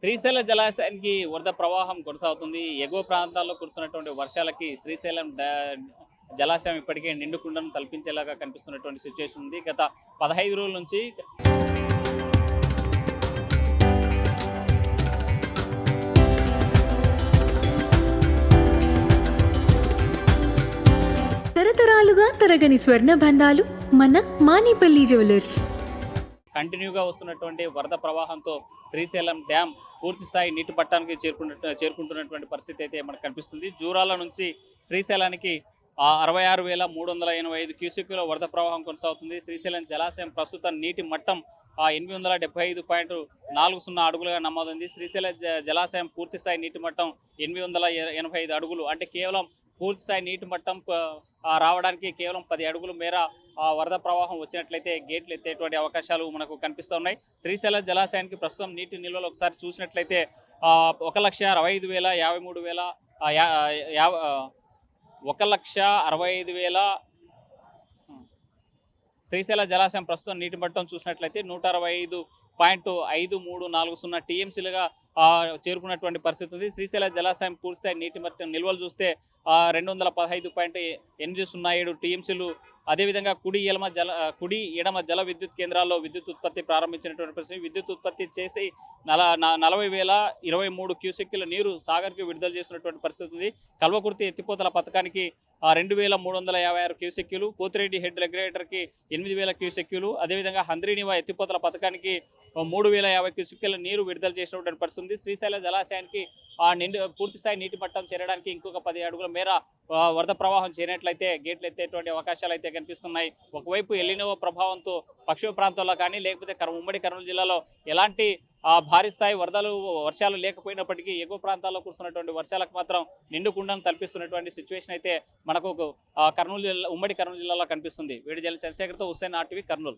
శ్రీశైల జలాశయానికి వరద ప్రవాహం కొనసాగుతుంది. ఎగువ ప్రాంతాల్లో కురుస్తున్నటువంటి వర్షాలకి శ్రీశైలం జలాశయం ఇప్పటికే నిండుకుండను తలపించేలాగా కనిపిస్తున్నటువంటి సిచ్యువేషన్ ఉంది. గత 15 రోజుల నుంచి తరతరాలుగా తరగని స్వర్ణ బంధాలు మన మానిపల్లి జ్యువెలర్స్. కంటిన్యూగా వస్తున్నటువంటి వరద ప్రవాహంతో శ్రీశైలం డ్యామ్ పూర్తి స్థాయి నీటి పట్టానికి చేరుకుంటున్నటువంటి పరిస్థితి అయితే మనకు కనిపిస్తుంది. జూరాల నుంచి శ్రీశైలానికి 66,385 క్యూసెక్కుల వరద ప్రవాహం కొనసాగుతుంది. శ్రీశైలం జలాశయం ప్రస్తుత నీటి మట్టం 875.40 అడుగులుగా నమోదైంది. శ్రీశైలం జలాశయం పూర్తి స్థాయి నీటి మట్టం 885 అడుగులు. అంటే కేవలం పూర్తి స్థాయి నీటి మట్టం రావడానికి కేవలం 10 అడుగుల మేర వరద ప్రవాహం వచ్చినట్లయితే గేట్లు ఎత్తేటువంటి అవకాశాలు మనకు కనిపిస్తున్నాయి. శ్రీశైలం జలాశయానికి ప్రస్తుతం నీటి నిల్వలు ఒకసారి చూసినట్లయితే 1,65,053 1,65,000 శ్రీశైల జలాశయం ప్రస్తుతం నీటి మట్టం చూసినట్లయితే 165.5340 టీఎంసీలుగా చేరుకున్నటువంటి పరిస్థితి ఉంది. శ్రీశైల జలాశయం పూర్తి నీటి మట్టం నిల్వలు చూస్తే 215.807 టీఎంసీలు. అదేవిధంగా కుడి ఎడమ జల విద్యుత్ కేంద్రాల్లో విద్యుత్ ఉత్పత్తి ప్రారంభించినటువంటి పరిస్థితి. విద్యుత్ ఉత్పత్తి చేసి 40,023 క్యూసెక్కుల నీరు సాగర్కి విడుదల చేసినటువంటి పరిస్థితి ఉంది. కల్వకుర్తి ఎత్తిపోతల పథకానికి 2,356 క్యూసెక్యులు, పోతిరెడ్డి హెడ్ రెగ్యులేటర్కి 8,000 క్యూసెక్యులు, అదేవిధంగా హంద్రీనివా ఎత్తిపోతల పథకానికి 3,050 క్యూసెక్కుల నీరు విడుదల చేసినటువంటి పరిస్థితి ఉంది. శ్రీశైల జలాశయానికి పూర్తి స్థాయి నీటి మట్టం చేరడానికి ఇంకొక 10 అడుగుల మేర వరద ప్రవాహం చేరినట్లయితే గేట్లు ఎత్తేటువంటి అవకాశాలు అయితే కనిపిస్తున్నాయి. ఒకవైపు ఎల్లినో ప్రభావంతో పశ్చిమ ప్రాంతాల్లో కానీ లేకపోతే ఉమ్మడి కర్నూలు జిల్లాలో ఎలాంటి భారీ స్థాయి వర్షాలు లేకపోయినప్పటికీ ఎగువ ప్రాంతాల్లో కురుస్తున్నటువంటి వర్షాలకు మాత్రం నిండుకుండను తలపిస్తున్నటువంటి సిచ్యువేషన్ అయితే మనకు ఉమ్మడి కర్నూలు జిల్లాలో కనిపిస్తుంది. వేడి జల చంద్రశేఖర్తో హుస్సేన్ RTV కర్నూలు.